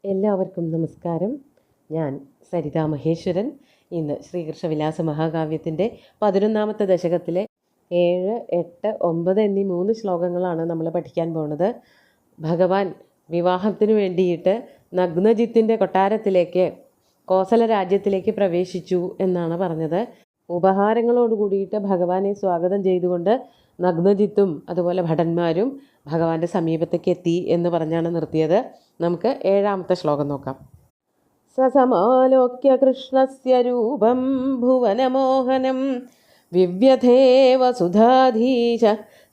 എല്ലാവർക്കും നമസ്കാരം. ഞാൻ സരിതാ മഹേശ്വരൻ. ഇന്ന് ശ്രീകൃഷ്ണവിലാസ മഹാകാവ്യത്തിൻ്റെ 11ാമത്തെ ദശകത്തിലെ 7, 8, 9 എന്നീ 3 ശ്ലോകങ്ങളാണ് നമ്മൾ പഠിക്കാൻ പോകുന്നത്. ഭഗവാൻ വിവാഹത്തിനു വേണ്ടിയിട്ട് നഗ്നജിത്തിൻ്റെ കൊട്ടാരത്തിലേക്ക്, കോസല രാജ്യത്തിലേക്ക് പ്രവേശിച്ചു എന്നാണ് പറഞ്ഞത്. ഉപഹാരങ്ങളോട് കൂടിയിട്ട് ഭഗവാനെ സ്വാഗതം ചെയ്തുകൊണ്ട് നഗ്നജിത്തും അതുപോലെ ഭടന്മാരും ഭഗവാന്റെ സമീപത്തേക്ക് എത്തി എന്ന് പറഞ്ഞാണ് നിർത്തിയത്. നമുക്ക് 7ാമത്തെ ശ്ലോകം നോക്കാം. സസമാലോക്യ കൃഷ്ണസ്യ രൂപം ഭുവനമോഹനം വിവ്യഥേ വസുധാധീശ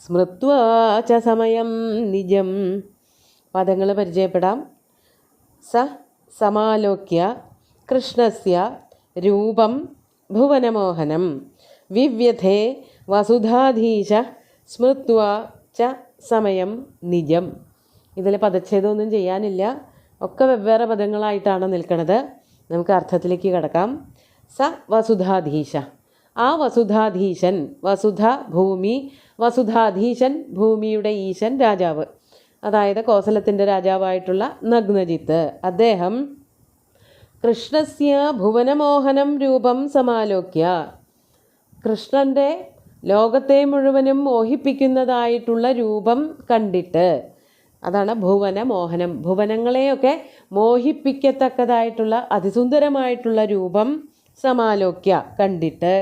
സ്മൃത്വാ ച സമയം നിജം. പദങ്ങൾ പരിചയപ്പെടാം. സമാലോക്യ കൃഷ്ണസ്യ രൂപം ഭുവനമോഹനം വിവ്യഥേ വസുധാധീശ സ്മൃത്വാ ച സമയം നിജം. ഇതിൽ പദച്ഛേദമൊന്നും ചെയ്യാനില്ല, ഒക്കെ വെവ്വേറെ പദങ്ങളായിട്ടാണ് നിൽക്കുന്നത്. നമുക്ക് അർത്ഥത്തിലേക്ക് കിടക്കാം. വസുധാധീശ, ആ വസുധാധീശൻ, വസുധ ഭൂമി, വസുധാധീശൻ ഭൂമിയുടെ ഈശൻ രാജാവ്, അതായത് കോസലത്തിൻ്റെ രാജാവായിട്ടുള്ള നഗ്നജിത്ത്, അദ്ദേഹം കൃഷ്ണസ്യ ഭുവനമോഹനം രൂപം സമാലോക്യ, കൃഷ്ണൻ്റെ ലോകത്തെ മുഴുവനും മോഹിപ്പിക്കുന്നതായിട്ടുള്ള രൂപം കണ്ടിട്ട്, അതാണ് ഭുവനമോഹനം, ഭുവനങ്ങളെയൊക്കെ മോഹിപ്പിക്കത്തക്കതായിട്ടുള്ള അതിസുന്ദരമായിട്ടുള്ള രൂപം സമാലോക്യ കണ്ടിട്ട്,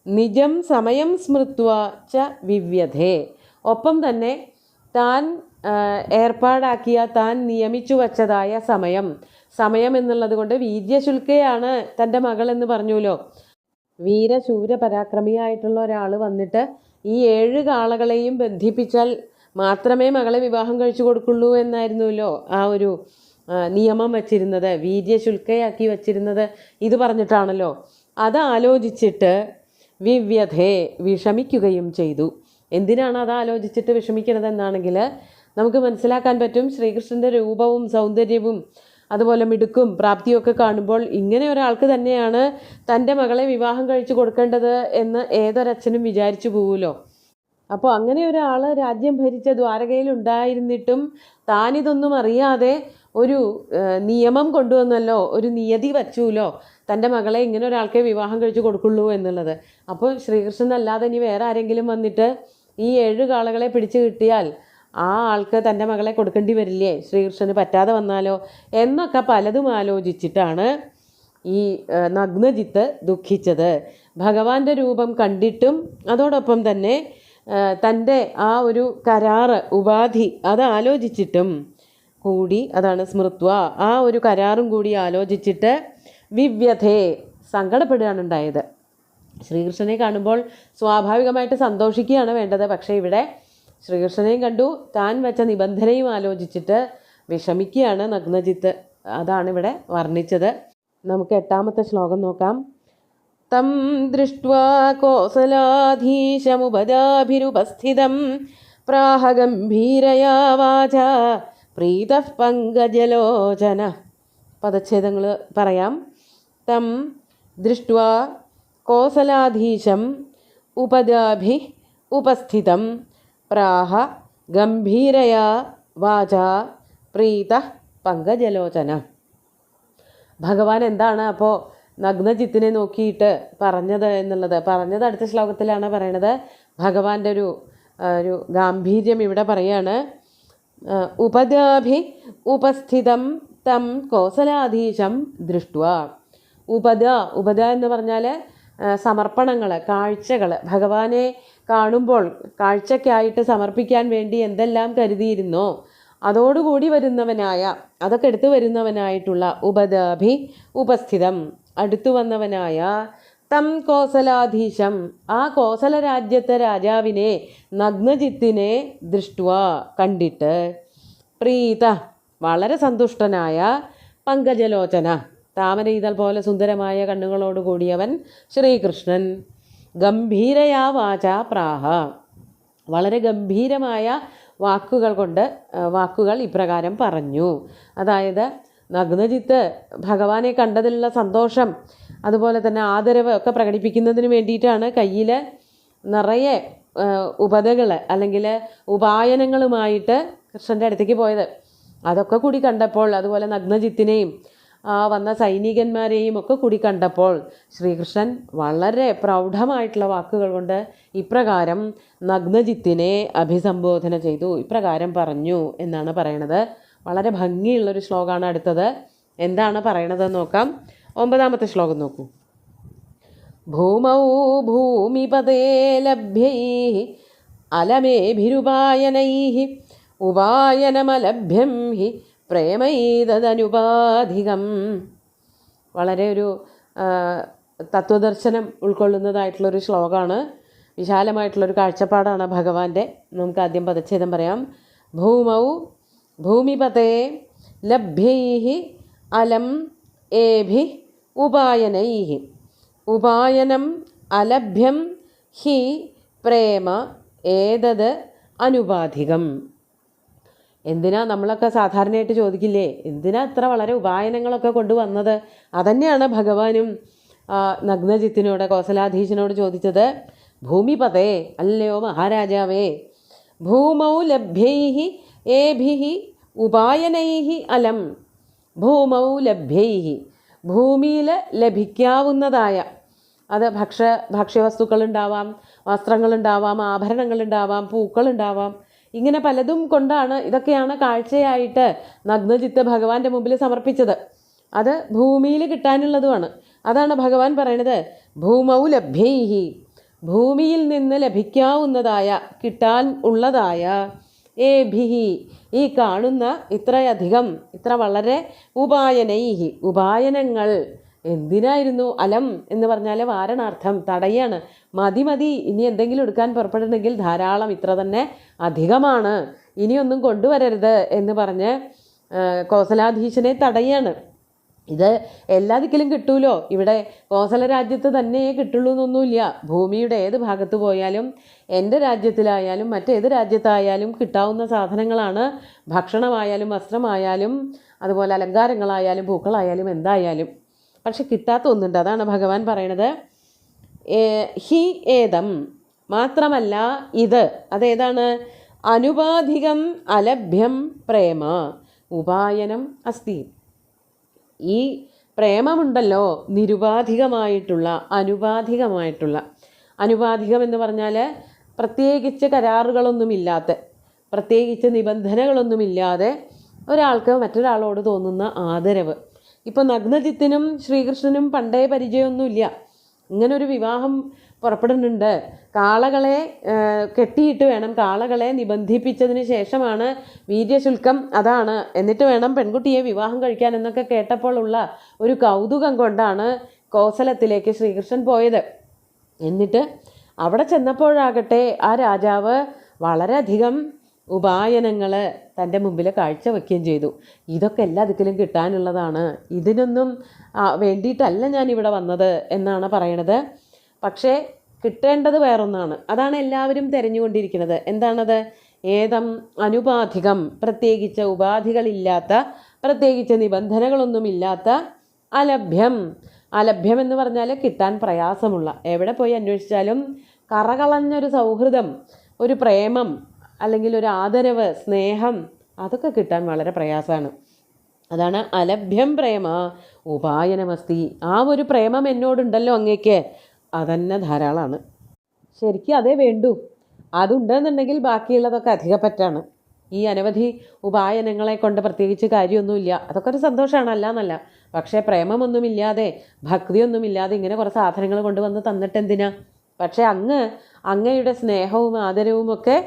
നിജം സമയം സ്മൃത്വ ച വിവ്യഥേ, ഒപ്പം തന്നെ താൻ ഏർപ്പാടാക്കിയ, താൻ നിയമിച്ചു വച്ചതായ സമയം എന്നുള്ളത് കൊണ്ട് വീര്യശുൽക്കയാണ് തൻ്റെ മകളെന്ന് പറഞ്ഞുല്ലോ. വീരശൂര പരാക്രമിയായിട്ടുള്ള ഒരാൾ വന്നിട്ട് ഈ 7 കാളകളെയും ബന്ധിപ്പിച്ചാൽ മാത്രമേ മകളെ വിവാഹം കഴിച്ചു കൊടുക്കുള്ളൂ എന്നായിരുന്നല്ലോ ആ ഒരു നിയമം വച്ചിരുന്നത്, വീര്യശുൽക്കയാക്കി വച്ചിരുന്നത് ഇത് പറഞ്ഞിട്ടാണല്ലോ. അത് ആലോചിച്ചിട്ട് വിവ്യഥേ വിഷമിക്കുകയും ചെയ്തു. എന്തിനാണ് അത് ആലോചിച്ചിട്ട് വിഷമിക്കുന്നത് എന്നാണെങ്കിൽ നമുക്ക് മനസ്സിലാക്കാൻ പറ്റും. ശ്രീകൃഷ്ണൻ്റെ രൂപവും സൗന്ദര്യവും അതുപോലെ മിടുക്കും പ്രാപ്തിയൊക്കെ കാണുമ്പോൾ ഇങ്ങനെ ഒരാൾക്ക് തന്നെയാണ് തൻ്റെ മകളെ വിവാഹം കഴിച്ചു കൊടുക്കേണ്ടത് എന്ന് ഏതൊരച്ഛനും വിചാരിച്ചു പോവുമല്ലോ. അപ്പോൾ അങ്ങനെ ഒരാൾ രാജ്യം ഭരിച്ച ദ്വാരകയിൽ ഉണ്ടായിരുന്നിട്ടും താനിതൊന്നും അറിയാതെ ഒരു നിയമം കൊണ്ടുവന്നല്ലോ, ഒരു നിയതി വച്ചുല്ലോ, തൻ്റെ മകളെ ഇങ്ങനെ ഒരാൾക്കേ വിവാഹം കഴിച്ചു കൊടുക്കുള്ളൂ എന്നുള്ളത്. അപ്പോൾ ശ്രീകൃഷ്ണൻ അല്ലാതെ ഇനി വേറെ ആരെങ്കിലും വന്നിട്ട് ഈ 7 കാളകളെ പിടിച്ചു കിട്ടിയാൽ ആ ആൾക്ക് തൻ്റെ മകളെ കൊടുക്കേണ്ടി വരില്ലേ, ശ്രീകൃഷ്ണന് പറ്റാതെ വന്നാലോ എന്നൊക്കെ പലതും ആലോചിച്ചിട്ടാണ് ഈ നഗ്നജിത്ത് ദുഃഖിച്ചത്. ഭഗവാന്റെ രൂപം കണ്ടിട്ടും അതോടൊപ്പം തന്നെ തൻ്റെ ആ ഒരു കരാറ്, ഉപാധി അത് ആലോചിച്ചിട്ടും കൂടി, അതാണ് സ്മൃത്വ, ആ ഒരു കരാറും കൂടി ആലോചിച്ചിട്ട് വിവ്യഥേ സങ്കടപ്പെടുകയാണ് ഉണ്ടായത്. ശ്രീകൃഷ്ണനെ കാണുമ്പോൾ സ്വാഭാവികമായിട്ട് സന്തോഷിക്കുകയാണ് വേണ്ടത്. പക്ഷേ ഇവിടെ ശ്രീകൃഷ്ണനെയും കണ്ടു, താൻ വെച്ച നിബന്ധനയും ആലോചിച്ചിട്ട് വിഷമിക്കുകയാണ് നഗ്നജിത്ത്. അതാണ് ഇവിടെ വർണ്ണിച്ചത്. നമുക്ക് 8ാമത്തെ ശ്ലോകം നോക്കാം. തം ദൃഷ്ട്വാ കോസലാധീശമുപജാഭിരുപസ്ഥിതം പ്രാഹ ഗംഭീരയാ വാചാ പ്രീതഃ പങ്കജലോചന. പദച്ഛേദങ്ങൾ പറയാം. തം ദൃഷ്ട്വാ കോസലാധീശം ഉപജാഭി ഉപസ്ഥിതം പ്രാഹ ഗംഭീരയാ വാചാ പ്രീതഃ പങ്കജലോചന. ഭഗവാൻ എന്താണ് അപ്പോൾ നഗ്നജിത്തിനെ നോക്കിയിട്ട് പറഞ്ഞത് എന്നുള്ളത് അടുത്ത ശ്ലോകത്തിലാണ് പറയണത്. ഭഗവാന്റെ ഒരു ഗാംഭീര്യം ഇവിടെ പറയാണ്. ഉപജാഭി ഉപസ്ഥിതം തം കോസലാധീശം ദൃഷ്ട്വാ. ഉപജ എന്ന് പറഞ്ഞാൽ സമർപ്പണങ്ങൾ, കാഴ്ചകൾ. ഭഗവാനെ കാണുമ്പോൾ കാഴ്ചയ്ക്കായിട്ട് സമർപ്പിക്കാൻ വേണ്ടി എന്തെല്ലാം കരുതിയിരുന്നോ അതോടുകൂടി വരുന്നവനായ, അതൊക്കെ എടുത്തു വരുന്നവനായിട്ടുള്ള ഉപജാഭി ഉപസ്ഥിതം, അടുത്തു വന്നവനായ തം കോസലാധീശം, ആ കോസല രാജ്യത്തെ രാജാവിനെ, നഗ്നജിത്തിനെ ദൃഷ്ട്വാ കണ്ടിട്ട്, പ്രീത വളരെ സന്തുഷ്ടനായ, പങ്കജലോചന താമര ഇതൾ പോലെ സുന്ദരമായ കണ്ണുകളോട് കൂടിയവൻ ശ്രീകൃഷ്ണൻ, ഗംഭീരയാ വാച പ്രാഹ, വളരെ ഗംഭീരമായ വാക്കുകൾ ഇപ്രകാരം പറഞ്ഞു. അതായത് നഗ്നജിത്ത് ഭഗവാനെ കണ്ടതിലുള്ള സന്തോഷം അതുപോലെ തന്നെ ആദരവ് ഒക്കെ പ്രകടിപ്പിക്കുന്നതിന് വേണ്ടിയിട്ടാണ് കയ്യിൽ നിറയെ ഉപതകൾ അല്ലെങ്കിൽ ഉപായനങ്ങളുമായിട്ട് കൃഷ്ണൻ്റെ അടുത്തേക്ക് പോയത്. അതൊക്കെ കൂടി കണ്ടപ്പോൾ, അതുപോലെ നഗ്നജിത്തിനെയും വന്ന സൈനികന്മാരെയും ഒക്കെ കൂടി കണ്ടപ്പോൾ ശ്രീകൃഷ്ണൻ വളരെ പ്രൗഢമായിട്ടുള്ള വാക്കുകൾ കൊണ്ട് ഇപ്രകാരം നഗ്നജിത്തിനെ അഭിസംബോധന ചെയ്തു, ഇപ്രകാരം പറഞ്ഞു എന്നാണ് പറയണത്. വളരെ ഭംഗിയുള്ളൊരു ശ്ലോകമാണ് അടുത്തത്. എന്താണ് പറയണതെന്ന് നോക്കാം. 9ാമത്തെ ശ്ലോകം നോക്കൂ. ഭൂമൗ ഭൂമിപതേ ലഭ്യൈഃ അലമേഭിരുപായനൈഃ ഉപായനമലഭ്യം ഹി പ്രേമൈതദനുപാധികം. വളരെ ഒരു തത്വദർശനം ഉൾക്കൊള്ളുന്നതായിട്ടുള്ളൊരു ശ്ലോകമാണ്. വിശാലമായിട്ടുള്ളൊരു കാഴ്ചപ്പാടാണ് ഭഗവാന്റെ. നമുക്ക് ആദ്യം പദച്ഛേദം പറയാം. ഭൂമൗ ഭൂമിപതേ ലഭ്യൈഃ അലം ഏഭി ഉപായനൈഃ ഉപായനം അലഭ്യം ഹി പ്രേമ ഏതത് അനുപാധികം. എന്തിനാ നമ്മളൊക്കെ സാധാരണയായിട്ട് ചോദിക്കില്ലേ, എന്തിനാ ഇത്ര വളരെ ഉപായനങ്ങളൊക്കെ കൊണ്ടുവന്നത്? അതന്നെയാണ് ഭഗവാനും നഗ്നജിത്തിനോട്, കോസലാധീശനോട് ചോദിച്ചത്. ഭൂമിപതേ, അല്ലയോ മഹാരാജാവേ, ഭൂമൗ ലഭ്യൈഃ ഏഭിഃ ഉപായനൈഃ അലം. ഭൂമൗ ലഭ്യൈഃ, ഭൂമിയിൽ ലഭിക്കാവുന്നതായ, അത് ഭക്ഷ്യവസ്തുക്കളുണ്ടാവാം, വസ്ത്രങ്ങളുണ്ടാവാം, ആഭരണങ്ങളുണ്ടാവാം, പൂക്കളുണ്ടാവാം, ഇങ്ങനെ പലതും കൊണ്ടാണ്, ഇതൊക്കെയാണ് കാഴ്ചയായിട്ട് നഗ്നജിത്ത് ഭഗവാന്റെ മുമ്പിൽ സമർപ്പിച്ചത്. അത് ഭൂമിയിൽ കിട്ടാനുള്ളതുമാണ്. അതാണ് ഭഗവാൻ പറയണത്. ഭൂമൗ ലഭ്യൈഃ, ഭൂമിയിൽ നിന്ന് ലഭിക്കാവുന്നതായ, കിട്ടാൻ ഉള്ളതായ, ഏഭിഃ, ഈ കാണുന്ന ഇത്രയധികം, ഇത്ര വളരെ, ഉപായനൈഃ, ഉപായനങ്ങൾ. എന്തിനായിരുന്നു? അലം എന്ന് പറഞ്ഞാൽ വാരണാർത്ഥം, തടയാണ്. മതി മതി, ഇനി എന്തെങ്കിലും എടുക്കാൻ പുറപ്പെടണമെങ്കിൽ ധാരാളം, ഇത്ര തന്നെ അധികമാണ്, ഇനിയൊന്നും കൊണ്ടുവരരുത് എന്ന് പറഞ്ഞ് കോസലാധീശനെ തടയാണ്. ഇത് എല്ലാ ദിക്കിലും കിട്ടൂലോ, ഇവിടെ കോസല രാജ്യത്ത് തന്നെ കിട്ടുള്ളൂ എന്നൊന്നുമില്ല. ഭൂമിയുടെ ഏത് ഭാഗത്ത് പോയാലും, എൻ്റെ രാജ്യത്തിലായാലും മറ്റേത് രാജ്യത്തായാലും കിട്ടാവുന്ന സാധനങ്ങളാണ്. ഭക്ഷണമായാലും വസ്ത്രമായാലും അതുപോലെ അലങ്കാരങ്ങളായാലും പൂക്കളായാലും എന്തായാലും. പക്ഷെ കിട്ടാത്ത ഒന്നുണ്ട്, അതാണ് ഭഗവാൻ പറയണത്. ഹി ഏതം, മാത്രമല്ല ഇത്, അതേതാണ്? അനുപാധികം അലഭ്യം പ്രേമ ഉപായനം അസ്തി. ഈ പ്രേമമുണ്ടല്ലോ, നിരുപാധികമായിട്ടുള്ള, അനുപാധികമായിട്ടുള്ള, അനുപാധികം എന്ന് പറഞ്ഞാൽ പ്രത്യേകിച്ച് കരാറുകളൊന്നുമില്ലാത്ത, പ്രത്യേകിച്ച് നിബന്ധനകളൊന്നുമില്ലാതെ ഒരാൾക്ക് മറ്റൊരാളോട് തോന്നുന്ന ആദരവ്. ഇപ്പോൾ നഗ്നജിത്തിനും ശ്രീകൃഷ്ണനും പണ്ടേ പരിചയമൊന്നുമില്ല. ഇങ്ങനൊരു വിവാഹം പുറപ്പെടുന്നുണ്ട്. കാളകളെ കെട്ടിയിട്ട് വേണം, കാളകളെ നിബന്ധിപ്പിച്ചതിന് ശേഷമാണ് വീര്യശുൽക്കം, അതാണ്, എന്നിട്ട് വേണം പെൺകുട്ടിയെ വിവാഹം കഴിക്കാൻ എന്നൊക്കെ കേട്ടപ്പോൾ ഉള്ള ഒരു കൗതുകം കൊണ്ടാണ് കോസലത്തിലേക്ക് ശ്രീകൃഷ്ണൻ പോയത്. എന്നിട്ട് അവിടെ ചെന്നപ്പോഴാകട്ടെ ആ രാജാവ് വളരെയധികം ഉപായനങ്ങൾ തൻ്റെ മുമ്പിൽ കാഴ്ചവെക്കുകയും ചെയ്തു. ഇതൊക്കെ എല്ലാ ദിക്കിലും കിട്ടാനുള്ളതാണ്, ഇതിനൊന്നും വേണ്ടിയിട്ടല്ല ഞാൻ ഇവിടെ വന്നത് എന്നാണ് പറയണത്. പക്ഷേ കിട്ടേണ്ടത് വേറൊന്നാണ്. അതാണ് എല്ലാവരും തിരഞ്ഞുകൊണ്ടിരിക്കുന്നത്. എന്താണത്? ഏതം അനുപാധികം, പ്രത്യേകിച്ച് ഉപാധികളില്ലാത്ത, പ്രത്യേകിച്ച് നിബന്ധനകളൊന്നുമില്ലാത്ത, അലഭ്യം. അലഭ്യം എന്ന് പറഞ്ഞാൽ കിട്ടാൻ പ്രയാസമുള്ള, എവിടെ പോയി അന്വേഷിച്ചാലും കറകളഞ്ഞൊരു സൗഹൃദം, ഒരു പ്രേമം, അല്ലെങ്കിൽ ഒരു ആദരവ്, സ്നേഹം, അതൊക്കെ കിട്ടാൻ വളരെ പ്രയാസമാണ്. അതാണ് അലഭ്യം പ്രേമ ഉപായനമസ്തി. ആ ഒരു പ്രേമം എന്നോടുണ്ടല്ലോ അങ്ങേക്ക്, അതന്നെ ധാരാളമാണ്. ശരിക്കും അതേ വേണ്ടൂ. അതുണ്ടെന്നുണ്ടെങ്കിൽ ബാക്കിയുള്ളതൊക്കെ അധികപ്പറ്റാണ്. ഈ അനവധി ഉപായനങ്ങളെ കൊണ്ട് പ്രത്യേകിച്ച് കാര്യമൊന്നുമില്ല. അതൊക്കെ ഒരു സന്തോഷമാണ്, അല്ല എന്നല്ല. പക്ഷേ പ്രേമമൊന്നുമില്ലാതെ, ഭക്തിയൊന്നുമില്ലാതെ ഇങ്ങനെ കുറേ സാധനങ്ങൾ കൊണ്ടുവന്ന് തന്നിട്ടെന്തിനാ? പക്ഷേ അങ്ങയുടെ സ്നേഹവും ആദരവും ഒക്കെ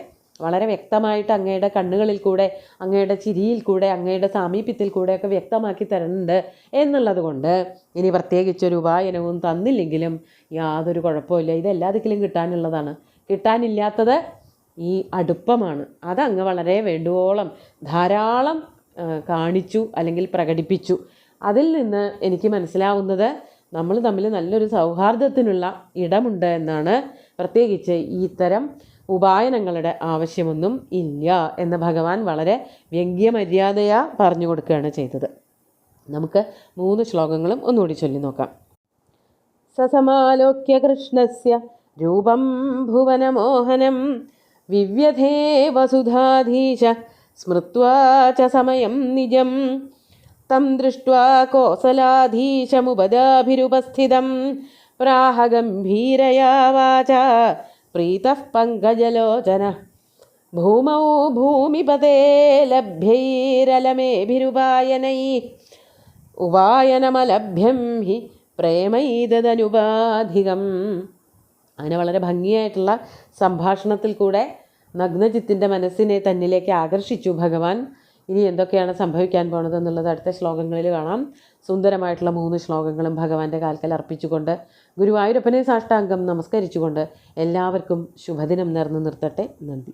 വളരെ വ്യക്തമായിട്ട് അങ്ങയുടെ കണ്ണുകളിൽ കൂടെ, അങ്ങയുടെ ചിരിയിൽ കൂടെ, അങ്ങയുടെ സാമീപ്യത്തിൽ കൂടെയൊക്കെ വ്യക്തമാക്കി തരുന്നുണ്ട് എന്നുള്ളത് കൊണ്ട് ഇനി പ്രത്യേകിച്ചൊരു ഉപായനവും തന്നില്ലെങ്കിലും യാതൊരു കുഴപ്പമില്ല. ഇത് എല്ലാ ദിക്കിലും കിട്ടാനുള്ളതാണ്. കിട്ടാനില്ലാത്തത് ഈ അടുപ്പമാണ്. അതങ്ങ് വളരെ വേണ്ടുവോളം ധാരാളം കാണിച്ചു, അല്ലെങ്കിൽ പ്രകടിപ്പിച്ചു. അതിൽ നിന്ന് എനിക്ക് മനസ്സിലാവുന്നത് നമ്മൾ തമ്മിൽ നല്ലൊരു സൗഹാർദ്ദത്തിനുള്ള ഇടമുണ്ട് എന്നാണ്. പ്രത്യേകിച്ച് ഇത്തരം ഉപായനങ്ങളുടെ ആവശ്യമൊന്നും ഇല്ല എന്ന് ഭഗവാൻ വളരെ വ്യംഗ്യമര്യാദയാ പറഞ്ഞു കൊടുക്കുകയാണ് ചെയ്തത്. നമുക്ക് 3 ശ്ലോകങ്ങളും ഒന്നുകൂടി ചൊല്ലി നോക്കാം. സസമാലോക്യ കൃഷ്ണസ്യ രൂപം ഭുവനമോഹനം വിവ്യധേ വസുധാധീശ സ്മൃത്വാ ച സമയം നിജം തം ദൃഷ്ട്വാ കോസലാധീശമുപദാഭിരുപസ്ഥിതം പ്രാഹ ഗംഭീരയാ വാചാ പ്രീതഃ പങ്കജലോചനഃ ഭൂമൗ ഭൂമിപതേ ലഭ്യൈരലമേഭിരുപായനൈഃ ഉപായനമലഭ്യം ഹി പ്രേമൈതദനുപാധികം. അങ്ങനെ വളരെ ഭംഗിയായിട്ടുള്ള സംഭാഷണത്തിൽ കൂടെ നഗ്നജിത്തിൻ്റെ മനസ്സിനെ തന്നിലേക്ക് ആകർഷിച്ചു ഭഗവാൻ. ഇനി എന്തൊക്കെയാണ് സംഭവിക്കാൻ പോണത് എന്നുള്ളത് അടുത്ത ശ്ലോകങ്ങളിൽ കാണാം. സുന്ദരമായിട്ടുള്ള 3 ശ്ലോകങ്ങളും ഭഗവാന്റെ കാൽക്കൽ അർപ്പിച്ചുകൊണ്ട് ഗുരുവായൂരപ്പനെ സാഷ്ടാംഗം നമസ്കരിച്ചുകൊണ്ട് എല്ലാവർക്കും ശുഭദിനം നേർന്നു നിർത്തട്ടെ. നന്ദി.